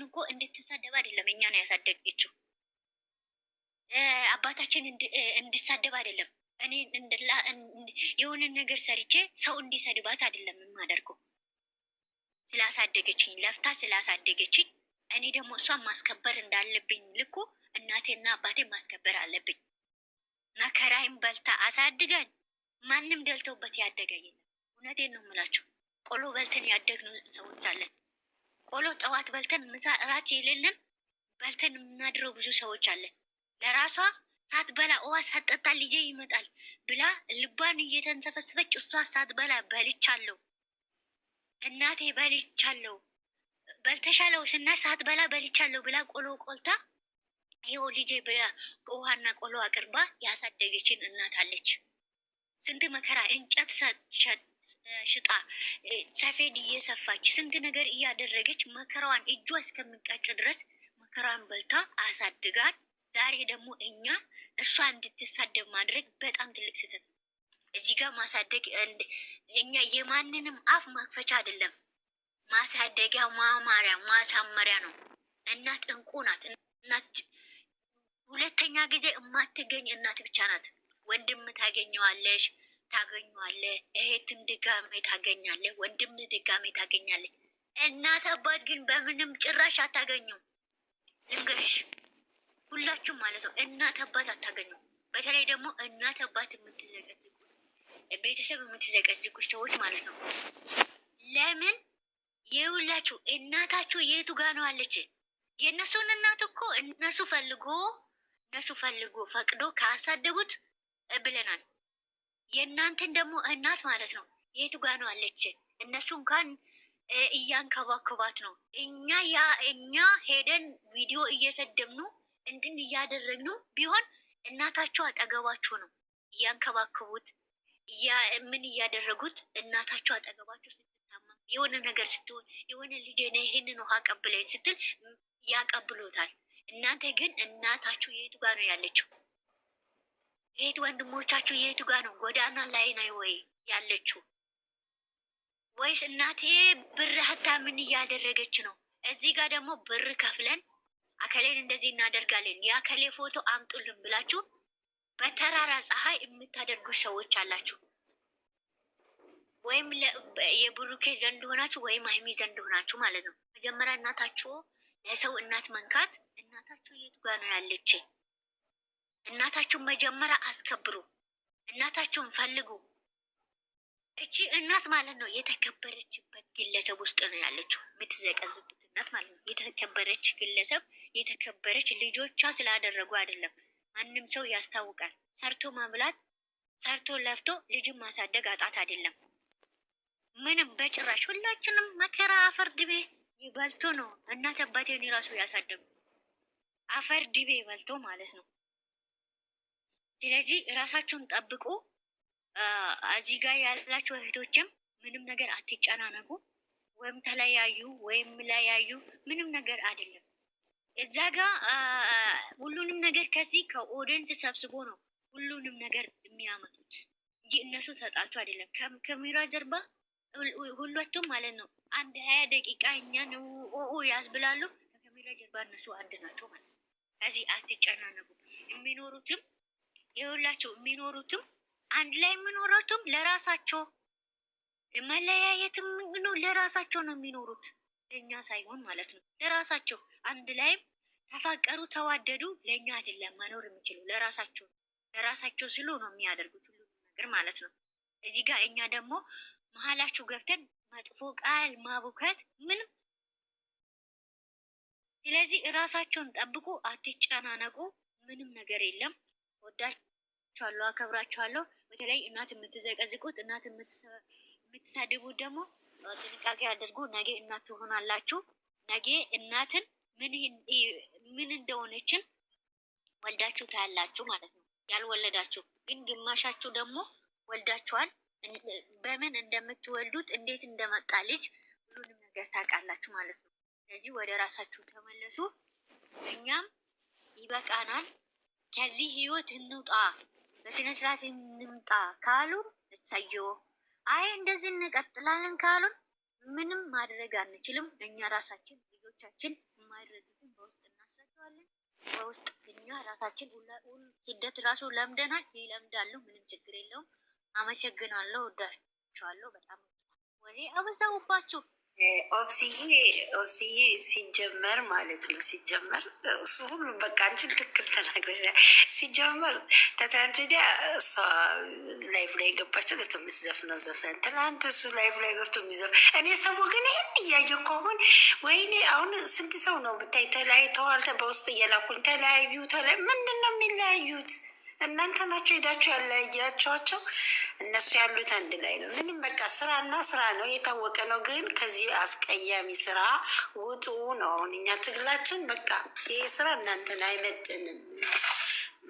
አባታችን እኮ እንድትሳደብ አይደለም እኛን ያሳደገችው። አባታችን እንድሳደብ አይደለም እኔ የሆነ ነገር ሰርቼ ሰው እንዲሰድባት አይደለም የማደርገው። ስላሳደገችኝ ለፍታ ስላሳደገችኝ እኔ ደግሞ እሷን ማስከበር እንዳለብኝ ልኩ እናቴና አባቴ ማስከበር አለብኝ። መከራይም በልታ አሳድጋኝ ማንም ደልተውበት ያደገ የለም። እውነቴን ነው የምላችሁ። ቆሎ በልተን ያደግነው ሰዎች አለን። ቆሎ ጠዋት በልተን ምሳ እራት የሌለን በልተን የምናድረው ብዙ ሰዎች አለን። ለራሷ ሳትበላ ውሃ ሳትጠጣ ልጄ ይመጣል ብላ ልቧን እየተንሰፈሰፈች እሷ ሳትበላ በልቻለሁ እናቴ በልቻለሁ በልተሻለው ስና ሳትበላ በልቻለሁ ብላ ቆሎ ቆልታ ይኸው ልጄ ብላ ውሃና ቆሎ አቅርባ ያሳደገችን እናት አለች። ስንት መከራ እንጨት ሽጣ ሰፌድ እየሰፋች ስንት ነገር እያደረገች መከራዋን እጇ እስከሚቃጭ ድረስ መከራዋን በልታ አሳድጋት ዛሬ ደግሞ እኛ እሷ እንድትሳደብ ማድረግ በጣም ትልቅ ስህተት ነው። እዚህ ጋር ማሳደግ እኛ የማንንም አፍ ማክፈቻ አይደለም። ማሳደጊያ ማማሪያ ማሳመሪያ ነው። እናት እንቁ ናት። እናት ሁለተኛ ጊዜ የማትገኝ እናት ብቻ ናት። ወንድም ታገኘዋለሽ ታገኘዋለህ፣ እህትም ድጋሜ ታገኛለህ፣ ወንድም ድጋሜ ታገኛለህ። እናት አባት ግን በምንም ጭራሽ አታገኙም። ልንገርሽ ሁላችሁም ማለት ነው እናት አባት አታገኙም። በተለይ ደግሞ እናት አባት የምትዘቀዝቁ ቤተሰብ የምትዘቀዝቁ ሰዎች ማለት ነው። ለምን የሁላችሁ እናታችሁ የቱ ጋ ነው አለች? የእነሱን እናት እኮ እነሱ ፈልጎ ፈቅዶ ካሳደጉት ብለናል። የእናንተን ደግሞ እናት ማለት ነው የቱ ጋ ነው አለች? እነሱ እንኳን እያንከባከባት ነው። እኛ ሄደን ቪዲዮ እየሰደብኑ እንድን እያደረግኑ ቢሆን እናታቸው አጠገባችሁ ነው እያንከባከቡት ምን እያደረጉት እናታቸው አጠገባችሁ ስትታመም የሆነ ነገር ስትሆን የሆነ ልጅ ነው ይሄንን ውሃ ቀብለኝ ስትል ያቀብሎታል። እናንተ ግን እናታችሁ የቱ ጋ ነው ያለችው? የት ወንድሞቻችሁ የቱ ጋ ነው? ጎዳና ላይ ነው ወይ ያለችው? ወይስ እናቴ ብር ሀታ ምን እያደረገች ነው? እዚህ ጋር ደግሞ ብር ከፍለን አከሌን እንደዚህ እናደርጋለን የአከሌ ፎቶ አምጡልን ብላችሁ በተራራ ፀሐይ የምታደርጉ ሰዎች አላችሁ። ወይም የብሩኬ ዘንድ ሆናችሁ ወይም ሀይሚ ዘንድ ሆናችሁ ማለት ነው። መጀመሪያ እናታችሁ ለሰው እናት መንካት እናታችሁ የቱ ጋ ነው ያለች? እናታችሁን መጀመሪያ አስከብሩ። እናታችሁን ፈልጉ። እቺ እናት ማለት ነው የተከበረችበት ግለሰብ ውስጥ ነው ያለችው። የምትዘቀዝቁት እናት ማለት ነው የተከበረች ግለሰብ፣ የተከበረች ልጆቿ ስላደረጉ አይደለም። ማንም ሰው ያስታውቃል። ሰርቶ ማብላት ሰርቶ ለፍቶ ልጅን ማሳደግ አጣት አይደለም። ምንም በጭራሽ። ሁላችንም መከራ አፈር ድቤ ይበልቶ ነው እናት አባቴን ራሱ ያሳደጉ አፈር ድቤ ይበልቶ ማለት ነው። ስለዚህ ራሳችሁን ጠብቁ። እዚህ ጋር ያላችሁ እህቶችም ምንም ነገር አትጨናነቁ። ወይም ተለያዩ ወይም ለያዩ ምንም ነገር አይደለም። እዛ ጋር ሁሉንም ነገር ከዚህ ከኦዲየንስ ሰብስቦ ነው ሁሉንም ነገር የሚያመጡት እንጂ እነሱ ተጣልቶ አይደለም። ከካሜራ ጀርባ ሁለቱም ማለት ነው 20 ደቂቃ እኛን ያስብላሉ። ከካሜራ ጀርባ እነሱ አንድ ናቸው ማለት ነው። ከዚህ አትጨናነቁ። የሚኖሩትም የሁላቸው የሚኖሩትም አንድ ላይ የሚኖሩትም ለራሳቸው መለያየትም ነው ለራሳቸው ነው የሚኖሩት፣ ለኛ ሳይሆን ማለት ነው። ለራሳቸው አንድ ላይም ተፋቀሩ ተዋደዱ ለኛ አይደለም መኖር የሚችሉ ለራሳቸው ሲሉ ነው የሚያደርጉት ሁሉ ነገር ማለት ነው። እዚህ ጋር እኛ ደግሞ መሀላችሁ ገብተን መጥፎ ቃል ማቡከት ምንም። ስለዚህ ራሳቸውን ጠብቁ፣ አትጨናነቁ። ምንም ነገር የለም። ወዳችኋለሁ፣ አከብራችኋለሁ። በተለይ እናት የምትዘቀዝቁት እናት የምትሳድቡት ደግሞ ጥንቃቄ አድርጉ። ነገ እናት ትሆናላችሁ። ነገ እናትን ምን እንደሆነችን ወልዳችሁ ታያላችሁ ማለት ነው። ያልወለዳችሁ ግን ግማሻችሁ ደግሞ ወልዳችኋል። በምን እንደምትወልዱት እንዴት እንደመጣ ልጅ ሁሉንም ነገር ታውቃላችሁ ማለት ነው። ስለዚህ ወደ ራሳችሁ ተመለሱ። እኛም ይበቃናል፣ ከዚህ ህይወት እንውጣ፣ በስነ ስርዓት እንምጣ ካሉ እሰየው። አይ እንደዚህ እንቀጥላለን ካሉ ምንም ማድረግ አንችልም። እኛ ራሳችን ልጆቻችን በውስጥ እኛ ራሳችን ስደት ራሱ ለምደናል፣ ይለምዳሉ። ምንም ችግር የለውም። አመሰግናለሁ። ወዳችኋለሁ በጣም ወሬ አበዛውባችሁ። ኦብስዬ ሲጀመር ማለት ነው። ሲጀመር እሱ ሁሉ በቃ አንቺ ትክክል ተናግረሻል። ሲጀመር ከትናንት ወዲያ እሷ ላይፍ ላይ የገባቸው የምትዘፍነው ዘፈን ትናንት እሱ ላይፍ ላይ ገብቶ የሚዘፍ እኔ ሰሙ ግን ይህን እያየ ከሆን ወይኔ አሁን ስንት ሰው ነው ብታይ ተለያይተዋል። በውስጥ እየላኩኝ ተለያዩ። ምንድን ነው የሚለያዩት? እናንተ ናቸው ሄዳችሁ ያለያያቸዋቸው። እነሱ ያሉት አንድ ላይ ነው። ምንም በቃ ስራና ስራ ነው፣ የታወቀ ነው። ግን ከዚህ አስቀያሚ ስራ ውጡ ነው አሁን እኛ ትግላችን። በቃ ይህ ስራ እናንተን አይመጥንም፣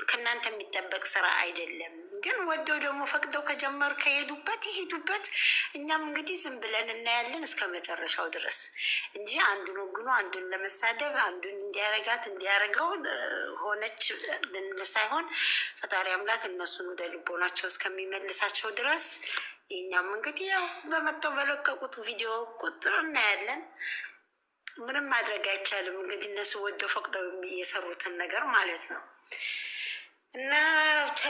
ከእናንተ የሚጠበቅ ስራ አይደለም። ግን ወደው ደግሞ ፈቅደው ከጀመሩ ከሄዱበት ይሄዱበት። እኛም እንግዲህ ዝም ብለን እናያለን እስከ መጨረሻው ድረስ እንጂ አንዱን ወግኖ አንዱን ለመሳደብ አንዱን እንዲያረጋት እንዲያረገው ሆነች ልንል ሳይሆን ፈጣሪ አምላክ እነሱን ወደ ልቦናቸው እስከሚመልሳቸው ድረስ የእኛም እንግዲህ ያው በመጥተው በለቀቁት ቪዲዮ ቁጥር እናያለን። ምንም ማድረግ አይቻልም። እንግዲህ እነሱ ወደው ፈቅደው የሰሩትን ነገር ማለት ነው። እና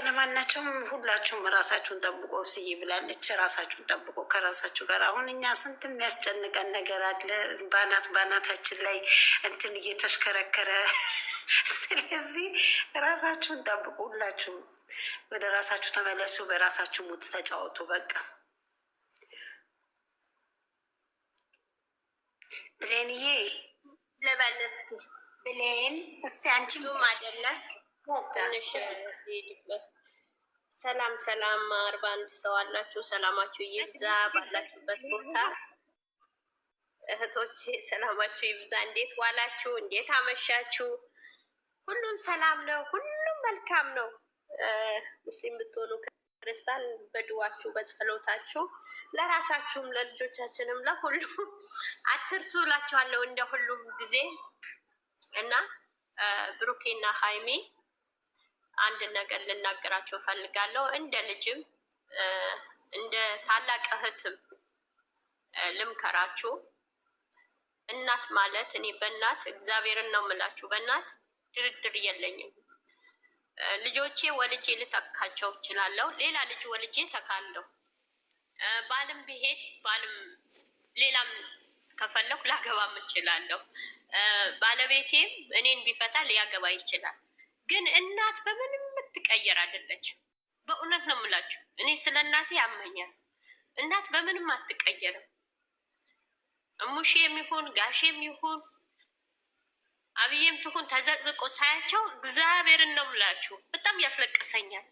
ለማናቸውም ሁላችሁም ራሳችሁን ጠብቆ ብስዬ ብላለች። ራሳችሁን ጠብቆ ከራሳችሁ ጋር። አሁን እኛ ስንት የሚያስጨንቀን ነገር አለ ባናታችን ላይ እንትን እየተሽከረከረ። ስለዚህ ራሳችሁን ጠብቁ። ሁላችሁም ወደ ራሳችሁ ተመለሱ። በራሳችሁ ሙት ተጫወቱ። በቃ ብሌንዬ ለበለስ ብሌን እስቲ አንቺ አይደለም ትንሽ ሄድበት። ሰላም 41 ሰው አላችሁ። ሰላማችሁ ይብዛ ባላችሁበት ቦታ። እህቶች ሰላማችሁ ይብዛ። እንዴት ዋላችሁ? እንዴት አመሻችሁ? ሁሉም ሰላም ነው፣ ሁሉም መልካም ነው። ሙስሊም ብትሆኑ ክርስቲያን በድዋችሁ በጸሎታችሁ ለራሳችሁም ለልጆቻችንም ለሁሉም አትርሱ እላችኋለሁ እንደ ሁሉም ጊዜ እና ብሩኬና ሃይሜ አንድ ነገር ልናገራቸው ፈልጋለሁ። እንደ ልጅም እንደ ታላቅ እህትም ልምከራችሁ። እናት ማለት እኔ በእናት እግዚአብሔርን ነው የምላችሁ፣ በእናት ድርድር የለኝም። ልጆቼ ወልጄ ልተካቸው እችላለሁ። ሌላ ልጅ ወልጄ ተካለሁ። ባልም ቢሄድ ባልም ሌላም ከፈለኩ ላገባም እችላለሁ። ባለቤቴም እኔን ቢፈታ ሊያገባ ይችላል። ግን እናት በምንም የምትቀየር አይደለች። በእውነት ነው የምላችሁ። እኔ ስለ እናቴ ያመኛል። እናት በምንም አትቀየርም። እሙሽ የሚሆን ጋሽ የሚሆን አብዬም ትሁን ተዘቅዝቆ ሳያቸው እግዚአብሔርን ነው የምላችሁ በጣም ያስለቅሰኛል።